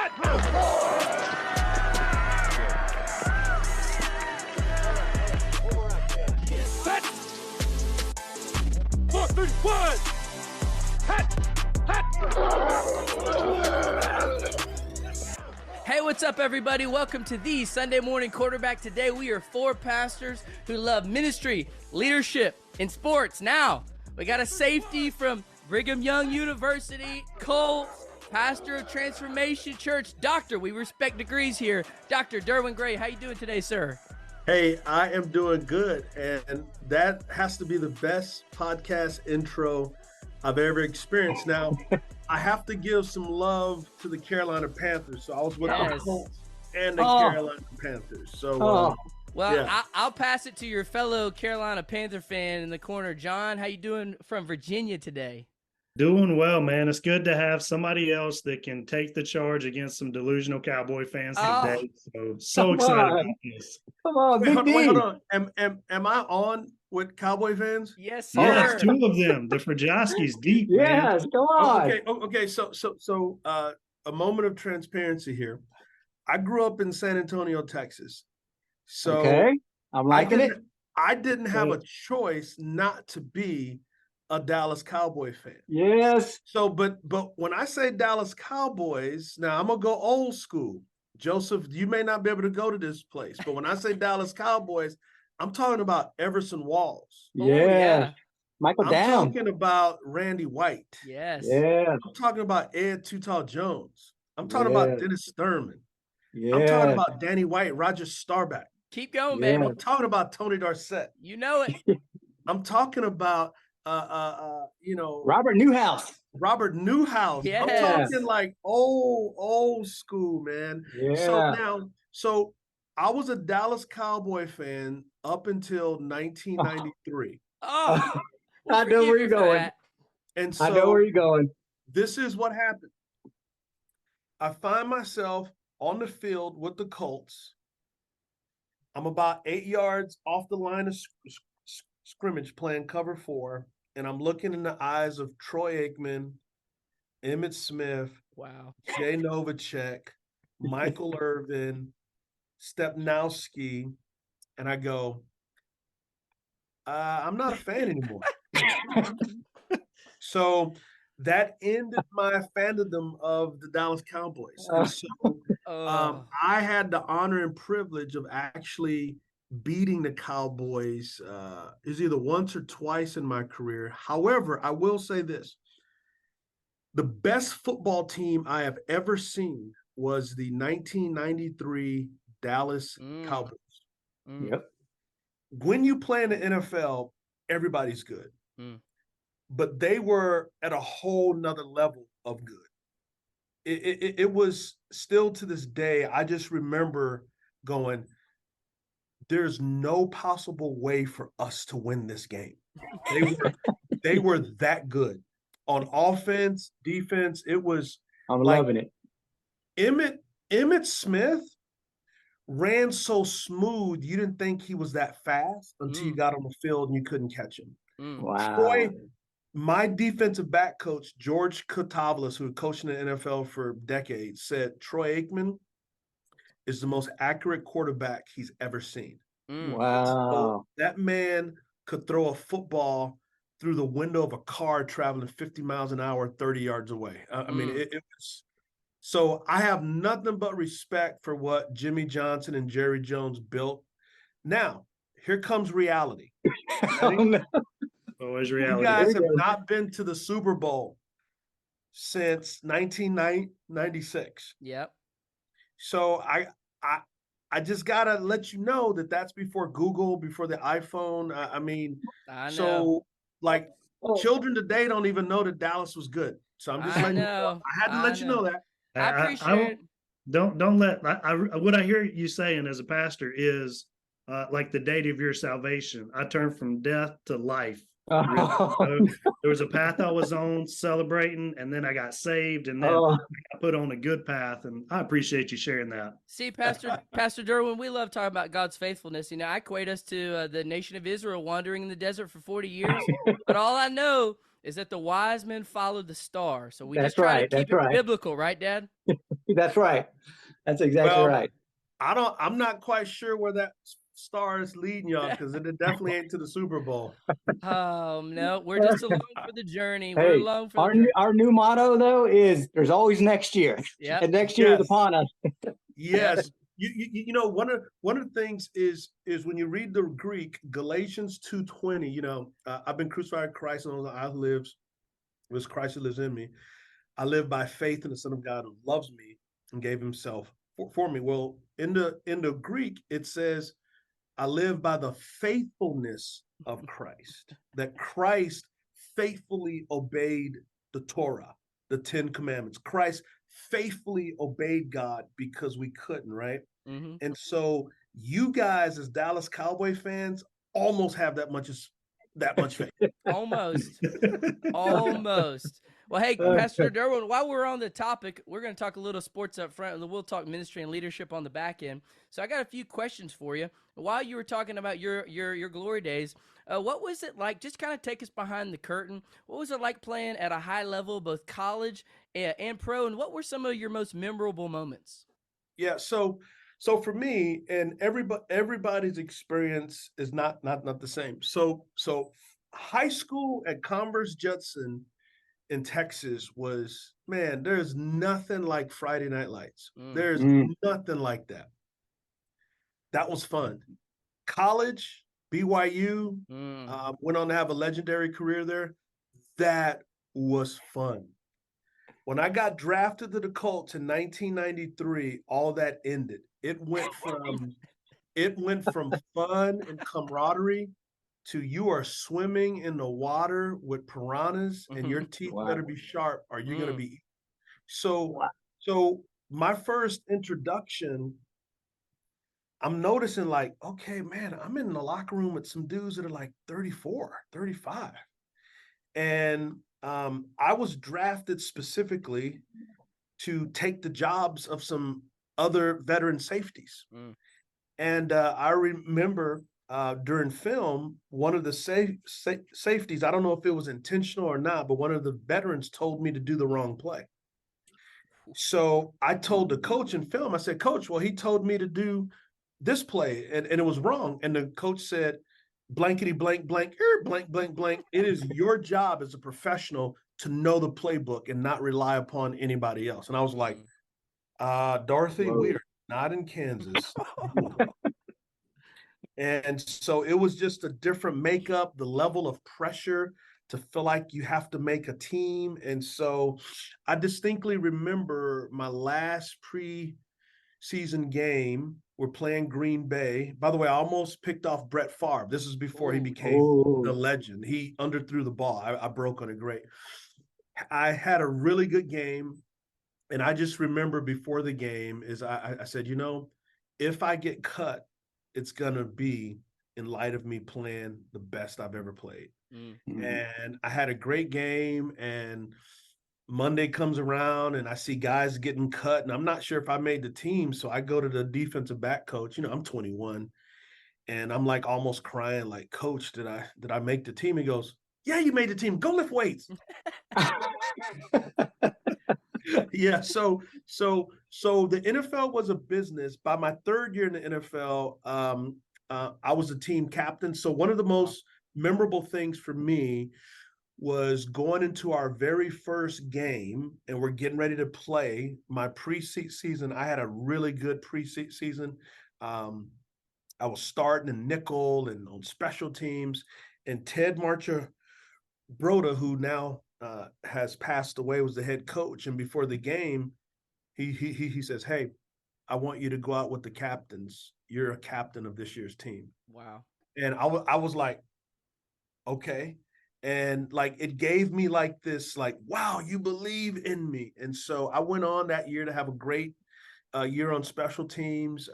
Hey, what's up, everybody? Welcome to the Sunday Morning Quarterback. Today, we are four pastors who love ministry, leadership, and sports. Now, we got a safety from Brigham Young University, Colts, pastor of Transformation Church, doctor. We respect degrees here. Dr. Derwin Gray, how you doing today, sir? Hey, I am doing good, and that has to be the best podcast intro I've ever experienced. Now, I have to give some love to the Carolina Panthers. So I was with the Colts and the Carolina Panthers. So, yeah. I'll pass it to your fellow Carolina Panther fan in the corner. John, how you doing from Virginia today? Doing well, man. It's good to have somebody else that can take the charge against some delusional Cowboy fans today. So excited about this. Come on, wait, hold on. Am I on with Cowboy fans? Yes, sir. Yes, two of them. The Frajoski's deep, yes, man. come on. Okay. So, a moment of transparency here. I grew up in San Antonio, Texas. So okay, I'm liking it. I didn't have a choice not to be a Dallas Cowboy fan. Yes. So, but when I say Dallas Cowboys, now I'm gonna go old school. Joseph, you may not be able to go to this place, but when I say Dallas Cowboys, I'm talking about Everson Walls. Yeah. Michael I'm Down. talking about Randy White. Yes. Yeah. I'm talking about Ed Too Tall Jones. I'm talking about Dennis Thurman. Yeah. I'm talking about Danny White, Roger Staubach. Keep going, baby. I'm talking about Tony Dorsett. You know it. I'm talking about Robert Newhouse. Robert Newhouse. Yes. I'm talking like old school, man. Yeah. So I was a Dallas Cowboy fan up until 1993. Oh, I know where you're going. And so I know where you're going. This is what happened. I find myself on the field with the Colts. I'm about 8 yards off the line of scrimmage playing cover 4. And I'm looking in the eyes of Troy Aikman, Emmitt Smith, Jay Novacek, Michael Irvin, Stepnowski, and I go, I'm not a fan anymore. So that ended my fandom of the Dallas Cowboys. And so I had the honor and privilege of actually beating the Cowboys is either once or twice in my career. However, I will say this. The best football team I have ever seen was the 1993 Dallas Cowboys. Yep. When you play in the NFL, everybody's good. But they were at a whole nother level of good. It was still to this day, I just remember going, there's no possible way for us to win this game. They were that good on offense, defense. It was. I'm loving it. Emmitt Smith ran so smooth, you didn't think he was that fast until you got on the field and you couldn't catch him. Wow. Troy, my defensive back coach, George Kotavlis, who coached in the NFL for decades, said Troy Aikman is the most accurate quarterback he's ever seen. Wow. So that man could throw a football through the window of a car traveling 50 miles an hour, 30 yards away. I mean, it was. So I have nothing but respect for what Jimmy Johnson and Jerry Jones built. Now, here comes reality. Always reality. You guys have not been to the Super Bowl since 1996. Yep. So I just gotta let you know that that's before Google, before the iPhone. I mean, so like children today don't even know that Dallas was good. So I'm just letting you know. I had to let you know that. I appreciate it. Don't let what I hear you saying as a pastor is like the date of your salvation. I turned from death to life. So there was a path I was on celebrating, and then I got saved, and then I put on a good path, and I appreciate you sharing that. See, Pastor Derwin, we love talking about God's faithfulness. You know, I equate us to the nation of Israel wandering in the desert for 40 years, but all I know is that the wise men followed the star. So we just try to keep it biblical, right, Dad? That's right. That's exactly Well, right. I'm not quite sure where that star is leading y'all, because it definitely ain't to the Super Bowl. No, we're just along for the journey. We're Hey, along for the journey. our new motto though is there's always next year. Yep. And next year is Yes. upon us. Yes. You know, one of the things is when you read the Greek, Galatians 2:20, you know, I've been crucified with Christ, and I lives, it was Christ who lives in me. I live by faith in the Son of God who loves me and gave himself for me. Well, in the Greek, it says, I live by the faithfulness of Christ, that Christ faithfully obeyed the Torah, the 10 commandments. Christ faithfully obeyed God because we couldn't, right? Mm-hmm. And so you guys as Dallas Cowboy fans almost have that much faith. Almost. Almost. Well, hey, Pastor Derwin, while we're on the topic, we're going to talk a little sports up front, and then we'll talk ministry and leadership on the back end. So I got a few questions for you. While you were talking about your glory days, what was it like? Just kind of take us behind the curtain. What was it like playing at a high level, both college and pro, and what were some of your most memorable moments? Yeah, so for me, and everybody's experience is not the same. So high school at Converse Judson in Texas was, man, there's nothing like Friday Night Lights. There's nothing like that. That was fun. College, BYU, went on to have a legendary career there. That was fun. When I got drafted to the Colts in 1993, all that ended. It went from fun and camaraderie to you are swimming in the water with piranhas and your teeth better be sharp or you're going to be. So my first introduction, I'm noticing like, okay, man, I'm in the locker room with some dudes that are like 34, 35. And I was drafted specifically to take the jobs of some other veteran safeties. And I remember during film, one of the safeties, I don't know if it was intentional or not, but one of the veterans told me to do the wrong play. So I told the coach in film, I said, Coach, well, he told me to do this play and it was wrong. And the coach said, blankety blank blank, blank blank blank. It is your job as a professional to know the playbook and not rely upon anybody else. And I was like, Dorothy, we are not in Kansas. And so it was just a different makeup, the level of pressure to feel like you have to make a team. And so I distinctly remember my last preseason game. We're playing Green Bay. By the way, I almost picked off Brett Favre. This is before he became the legend. He underthrew the ball. I broke on it great. I had a really good game. And I just remember before the game is I said, you know, if I get cut, it's going to be in light of me playing the best I've ever played. And I had a great game, and Monday comes around and I see guys getting cut, and I'm not sure if I made the team. So I go to the defensive back coach, you know, I'm 21, and I'm like almost crying, like, Coach, did I make the team? He goes, yeah, you made the team. Go lift weights. Yeah. So the NFL was a business. By my third year in the NFL, I was a team captain. So one of the most memorable things for me was going into our very first game, and we're getting ready to play my preseason. I had a really good preseason. I was starting in nickel and on special teams, and Ted Marcher Broda, who now has passed away, was the head coach. And before the game, he says, hey, I want you to go out with the captains. You're a captain of this year's team. Wow. And I was like, okay. And like, it gave me like this, like, wow, you believe in me. And so I went on that year to have a great year on special teams.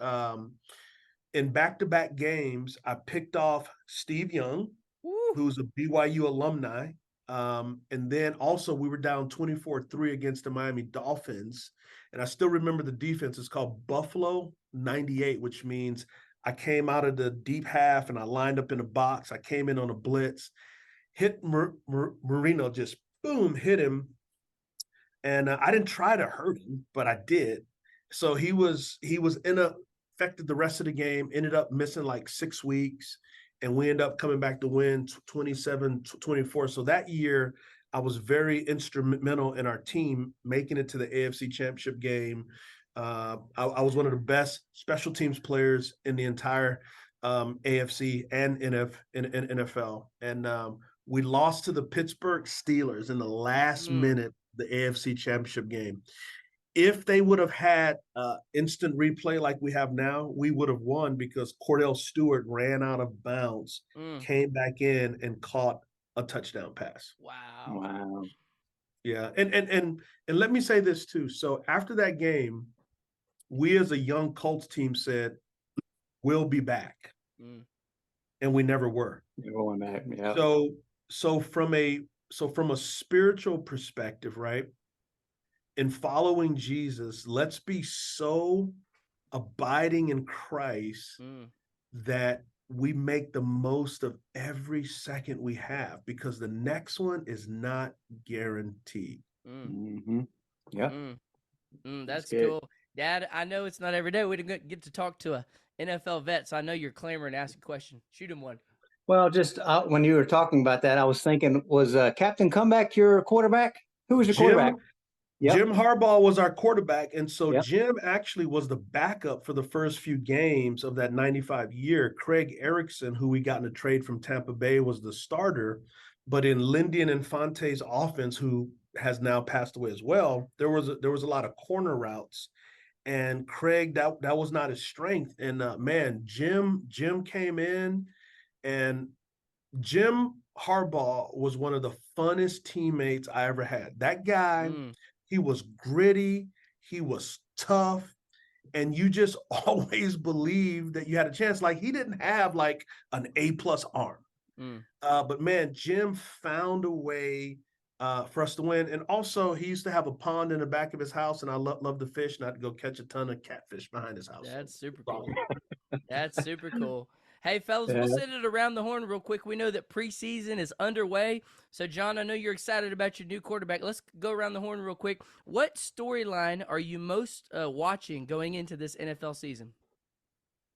In back-to-back games, I picked off Steve Young, who's a BYU alumni. And then also we were down 24-3 against the Miami Dolphins. And I still remember the defense is called Buffalo 98, which means I came out of the deep half and I lined up in a box. I came in on a blitz, hit Marino, just boom, hit him. and I didn't try to hurt him, but I did. So he was affected the rest of the game. Ended up missing like 6 weeks, and we ended up coming back to win 27-24. So that year, I was very instrumental in our team making it to the AFC Championship game. I was one of the best special teams players in the entire AFC and NFL. And we lost to the Pittsburgh Steelers in the last minute, the AFC Championship game. If they would have had instant replay like we have now, we would have won because Cordell Stewart ran out of bounds, came back in and caught a touchdown pass. Wow. Yeah. And let me say this too. So after that game, we as a young Colts team said, we'll be back. And we never were. Never went back. Yeah. So from a spiritual perspective, right? In following Jesus, let's be so abiding in Christ that we make the most of every second we have, because the next one is not guaranteed. Yeah. That's cool. Dad, I know it's not every day we get to talk to a NFL vet, so I know you're clamoring to ask a question. Shoot him one. Well, just when you were talking about that, I was thinking, was Captain Comeback your quarterback? Who was your quarterback? Yep. Jim Harbaugh was our quarterback, and so Jim actually was the backup for the first few games of that 95 year. Craig Erickson, who we got in a trade from Tampa Bay, was the starter. But in Lindy and Infante's offense, who has now passed away as well, there was a lot of corner routes, and Craig, that was not his strength. And man, Jim came in, and Jim Harbaugh was one of the funnest teammates I ever had. That guy. He was gritty. He was tough. And you just always believed that you had a chance. Like, he didn't have like an A+ arm. But man, Jim found a way for us to win. And also, he used to have a pond in the back of his house, and I love to fish, and I'd go catch a ton of catfish behind his house. That's super cool. That's super cool. Hey, fellas, we'll send it around the horn real quick. We know that preseason is underway. So, John, I know you're excited about your new quarterback. Let's go around the horn real quick. What storyline are you most watching going into this NFL season?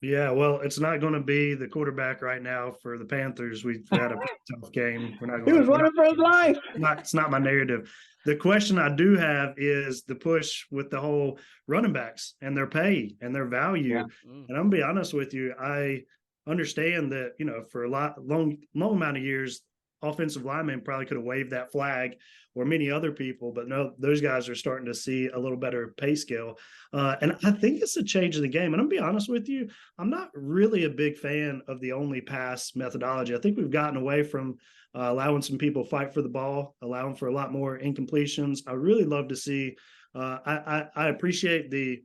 Yeah, well, it's not going to be the quarterback right now for the Panthers. We've had a tough game. We're not going. He was running for his life. It's not my narrative. The question I do have is the push with the whole running backs and their pay and their value. Yeah. And I'm going to be honest with you, I understand that, for a long amount of years, offensive linemen probably could have waved that flag, or many other people, but no, those guys are starting to see a little better pay scale. And I think it's a change in the game. And I'm going to be honest with you, I'm not really a big fan of the only pass methodology. I think we've gotten away from allowing some people fight for the ball, allowing for a lot more incompletions. I really love to see, I appreciate the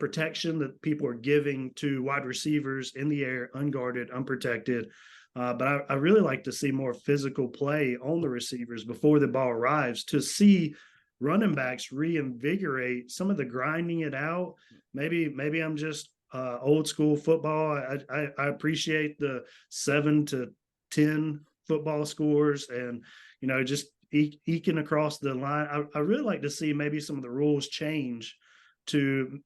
protection that people are giving to wide receivers in the air, unguarded, unprotected. But I really like to see more physical play on the receivers before the ball arrives, to see running backs reinvigorate some of the grinding it out. Maybe I'm just old school football. I appreciate the 7-10 football scores and, just eking across the line. I really like to see maybe some of the rules change to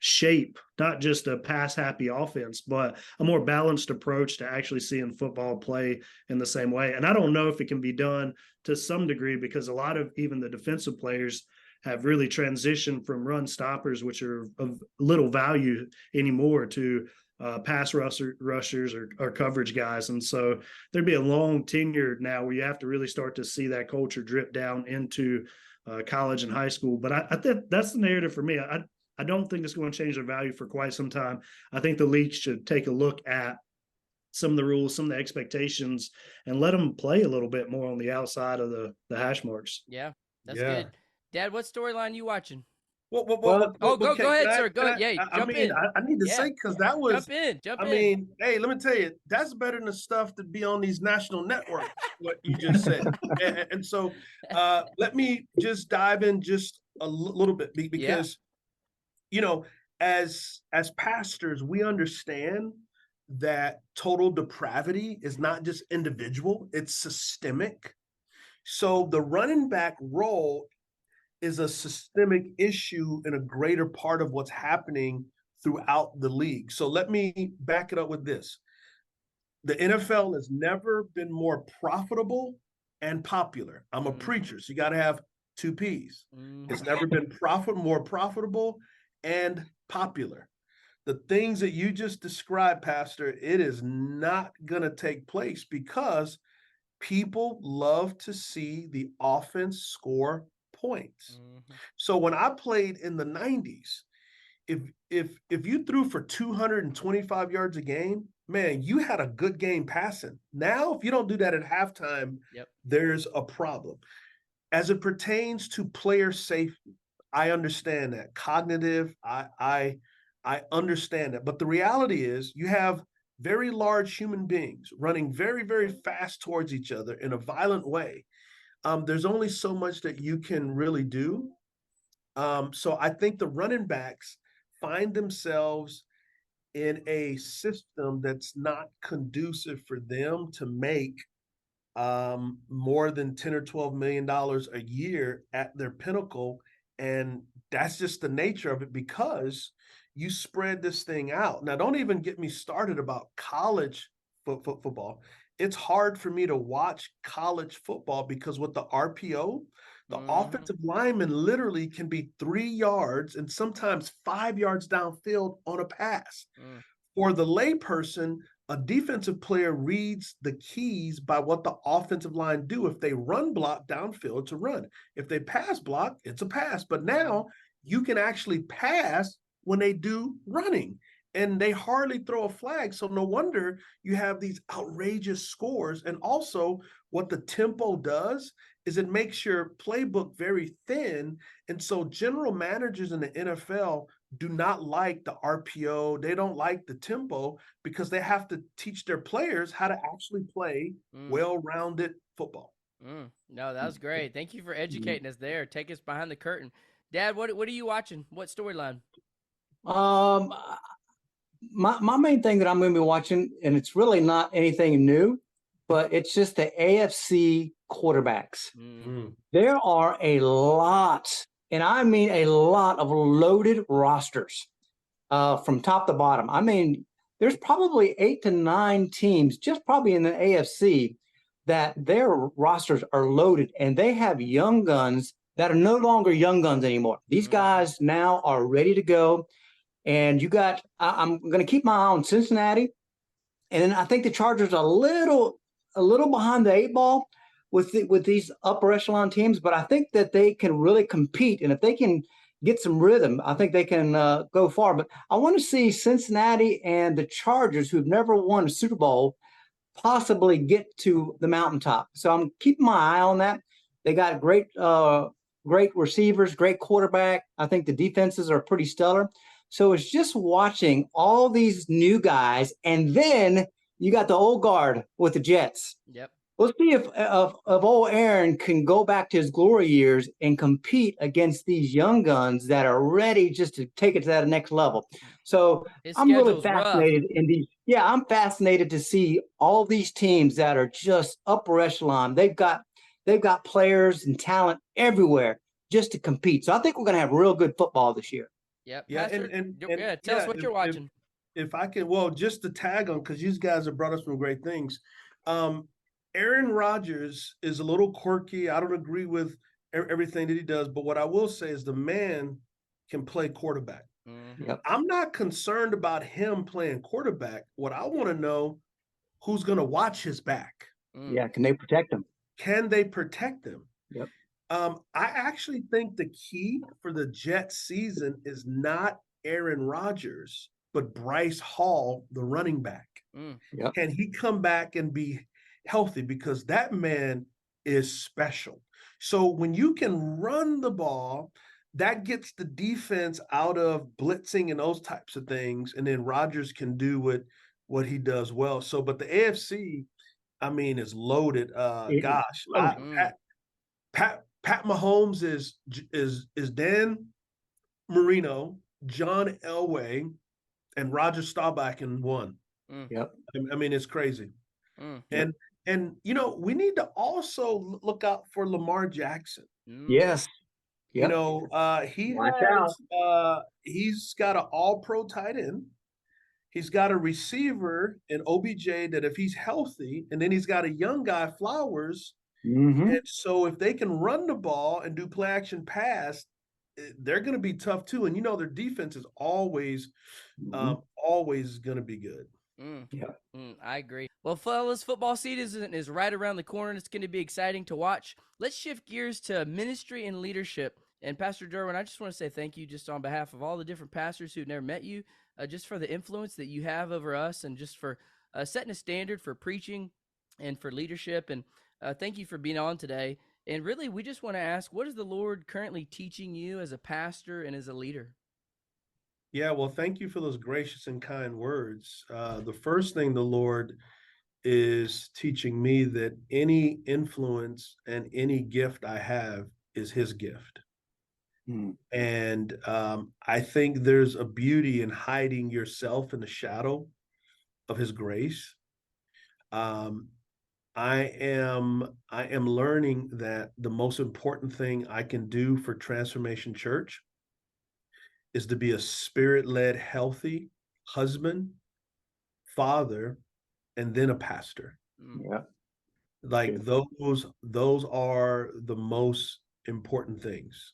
shape not just a pass happy offense, but a more balanced approach to actually seeing football play in the same way. And I don't know if it can be done to some degree, because a lot of even the defensive players have really transitioned from run stoppers, which are of little value anymore, to pass rushers or coverage guys. And so there'd be a long tenure now where you have to really start to see that culture drip down into college and high school. But I think that's the narrative for me. I don't think it's going to change their value for quite some time. I think the league should take a look at some of the rules, some of the expectations, and let them play a little bit more on the outside of the hash marks. Yeah, that's good. Dad, what storyline you watching? Go ahead, sir. Go ahead. Yeah, jump in. I need to say, because that was. Jump in. I mean, hey, let me tell you, that's better than the stuff that be on these national networks, what you just said. and so let me just dive in just a little bit, because, as pastors, we understand that total depravity is not just individual, it's systemic. So the running back role is a systemic issue and a greater part of what's happening throughout the league. So let me back it up with this. The NFL has never been more profitable and popular. I'm a preacher, so you got to have two P's. It's never been more profitable and popular. The things that you just described, Pastor, it is not going to take place because people love to see the offense score points. So when I played in the 90s, if you threw for 225 yards a game, man, you had a good game passing. Now, if you don't do that at halftime, there's a problem. As it pertains to player safety, I understand that. Cognitive, I understand that. But the reality is you have very large human beings running very, very fast towards each other in a violent way. There's only so much that you can really do. So I think the running backs find themselves in a system that's not conducive for them to make more than 10 or 12 million dollars a year at their pinnacle. And that's just the nature of it because you spread this thing out. Now, don't even get me started about college football. It's hard for me to watch college football because with the RPO, the offensive lineman literally can be 3 yards and sometimes 5 yards downfield on a pass. For the layperson, a defensive player reads the keys by what the offensive line do. If they run block downfield, it's a run. If they pass block, it's a pass. But now you can actually pass when they do running, and they hardly throw a flag. So no wonder you have these outrageous scores. And also what the tempo does is it makes your playbook very thin. And so general managers in the NFL do not like the RPO. They don't like the tempo because they have to teach their players how to actually play well-rounded football. No, that was great. Thank you for educating us there. Take us behind the curtain. Dad, what are you watching? What storyline? My main thing that I'm going to be watching, and it's really not anything new, but it's just the AFC quarterbacks. There are a lot, and I mean a lot of loaded rosters from top to bottom. I mean, there's probably 8 to 9 teams just probably in the AFC that their rosters are loaded, and they have young guns that are no longer young guns anymore. These guys now are ready to go. And you got, I'm going to keep my eye on Cincinnati. And then I think the Chargers are a little behind the 8 ball with these upper echelon teams, but I think that they can really compete. And if they can get some rhythm, I think they can go far. But I want to see Cincinnati and the Chargers, who've never won a Super Bowl, possibly get to the mountaintop. So I'm keeping my eye on that. They got great receivers, great quarterback. I think the defenses are pretty stellar. So it's just watching all these new guys, and then you got the old guard with the Jets. Yep. Let's see if old Aaron can go back to his glory years and compete against these young guns that are ready just to take it to that next level. So I'm really fascinated in these. Yeah, I'm fascinated to see all these teams that are just upper echelon. They've got players and talent everywhere just to compete. So I think we're going to have real good football this year. Yep. Yeah, Pastor, and tell us what you're watching. If I can, well, just to tag on, because you guys have brought us some great things. Aaron Rodgers is a little quirky. I don't agree with everything that he does, but what I will say is the man can play quarterback. Yep. I'm not concerned about him playing quarterback. What I want to know, who's going to watch his back? Yeah, can they protect him? Can they protect him? Yep. I actually think the key for the Jets season is not Aaron Rodgers, but Bryce Hall, the running back. Yep. Can he come back and be healthy? Because that man is special. So when you can run the ball, that gets the defense out of blitzing and those types of things. And then Rodgers can do what he does well. So, but the AFC, I mean, is loaded. Gosh, Pat Mahomes is Dan Marino, John Elway, and Roger Staubach in one. Yep. I mean, it's crazy. And we need to also look out for Lamar Jackson. Yes. You know, he's got an all-pro tight end. He's got a receiver in OBJ that if he's healthy, and then he's got a young guy, Flowers. And so if they can run the ball and do play action pass, they're going to be tough too. And their defense is always going to be good. I agree. Well, fellas, football season is right around the corner, and it's going to be exciting to watch. Let's shift gears to ministry and leadership. And Pastor Derwin, I just want to say thank you just on behalf of all the different pastors who've never met you, just for the influence that you have over us, and just for setting a standard for preaching and for leadership. And thank you for being on today. And really, we just want to ask, what is the Lord currently teaching you as a pastor and as a leader? Yeah, well, thank you for those gracious and kind words. The first thing the Lord is teaching me that any influence and any gift I have is his gift. And I think there's a beauty in hiding yourself in the shadow of his grace. I am learning that the most important thing I can do for Transformation Church is to be a spirit-led, healthy husband, father, and then a pastor. Yeah. Like those are the most important things.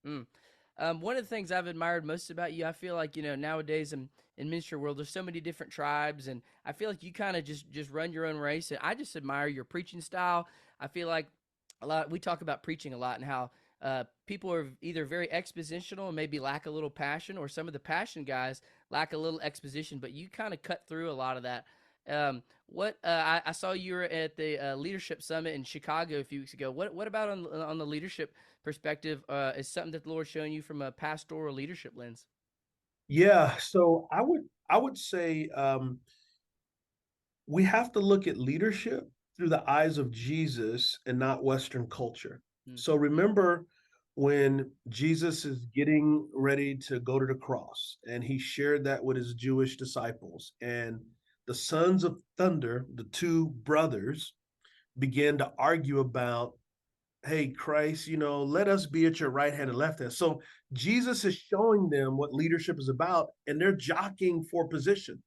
One of the things I've admired most about you, I feel like, nowadays in ministry world, there's so many different tribes, and I feel like you kind of just run your own race. And I just admire your preaching style. I feel like we talk about preaching a lot, and how people are either very expositional and maybe lack a little passion, or some of the passion guys lack a little exposition, but you kind of cut through a lot of that. I saw you were at the leadership summit in Chicago a few weeks ago. What about on the leadership perspective is something that the Lord's showing you from a pastoral leadership lens? Yeah, so I would say we have to look at leadership through the eyes of Jesus and not Western culture. So remember when Jesus is getting ready to go to the cross, and he shared that with his Jewish disciples, and the sons of thunder, the two brothers, began to argue about, hey, Christ, let us be at your right hand and left hand. So Jesus is showing them what leadership is about, and they're jockeying for position.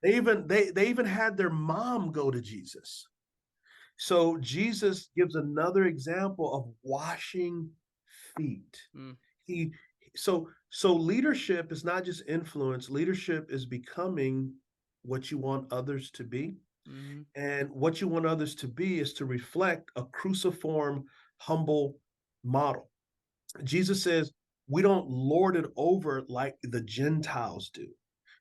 They even had their mom go to Jesus. So Jesus gives another example of washing feet. So leadership is not just influence. Leadership is becoming what you want others to be. And what you want others to be is to reflect a cruciform, humble model. Jesus says, we don't lord it over like the Gentiles do.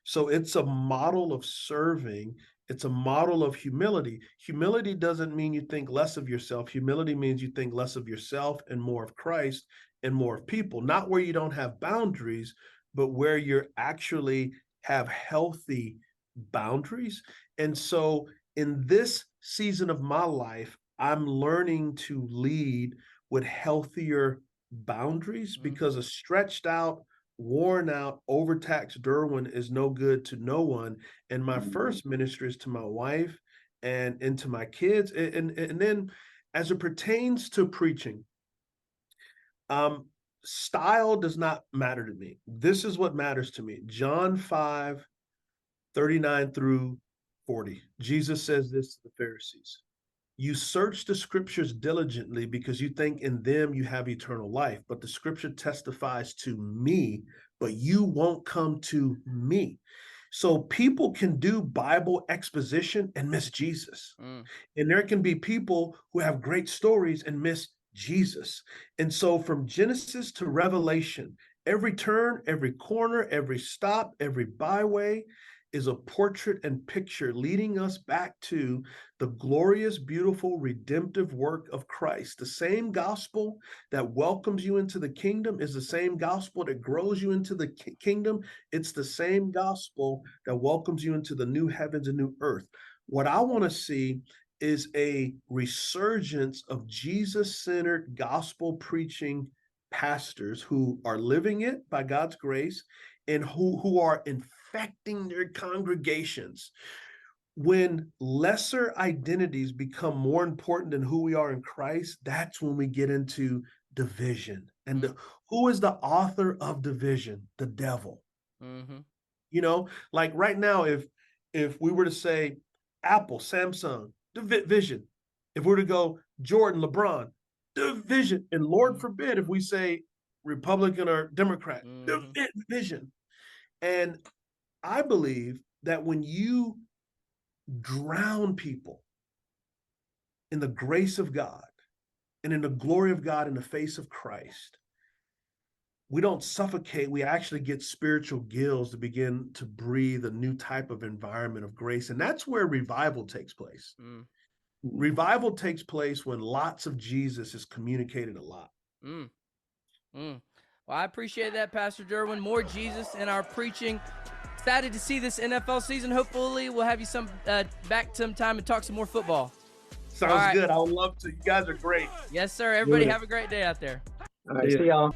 So it's a model of serving. It's a model of humility. Humility doesn't mean you think less of yourself. Humility means you think less of yourself and more of Christ and more of people. Not where you don't have boundaries, but where you actually have healthy boundaries. And so in this season of my life, I'm learning to lead with healthier boundaries, because a stretched out, worn out, overtaxed Derwin is no good to no one. And my first ministry is to my wife and to my kids. And then as it pertains to preaching, style does not matter to me. This is what matters to me. John 5:39 through 40. Jesus says this to the Pharisees: you search the scriptures diligently because you think in them you have eternal life, but the scripture testifies to me, but you won't come to me. So people can do Bible exposition and miss Jesus. And there can be people who have great stories and miss Jesus. And so from Genesis to Revelation, every turn, every corner, every stop, every byway is a portrait and picture leading us back to the glorious, beautiful, redemptive work of Christ. The same gospel that welcomes you into the kingdom is the same gospel that grows you into the kingdom. It's the same gospel that welcomes you into the new heavens and new earth. What I want to see is a resurgence of Jesus-centered gospel preaching pastors who are living it by God's grace, and who are infecting their congregations when lesser identities become more important than who we are in Christ, that's when we get into division. And who is the author of division? The devil. Mm-hmm. You know, like right now, if we were to say Apple, Samsung, division. If we were to go Jordan, LeBron, division. And Lord forbid if we say Republican or Democrat, division. And I believe that when you drown people in the grace of God and in the glory of God in the face of Christ, we don't suffocate. We actually get spiritual gills to begin to breathe a new type of environment of grace. And that's where revival takes place. Revival takes place when lots of Jesus is communicated a lot. Well, I appreciate that, Pastor Derwin. More Jesus in our preaching. Excited to see this NFL season. Hopefully we'll have you back sometime and talk some more football. Sounds good. I would love to. You guys are great. Yes, sir. Everybody have a great day out there. All right, see y'all.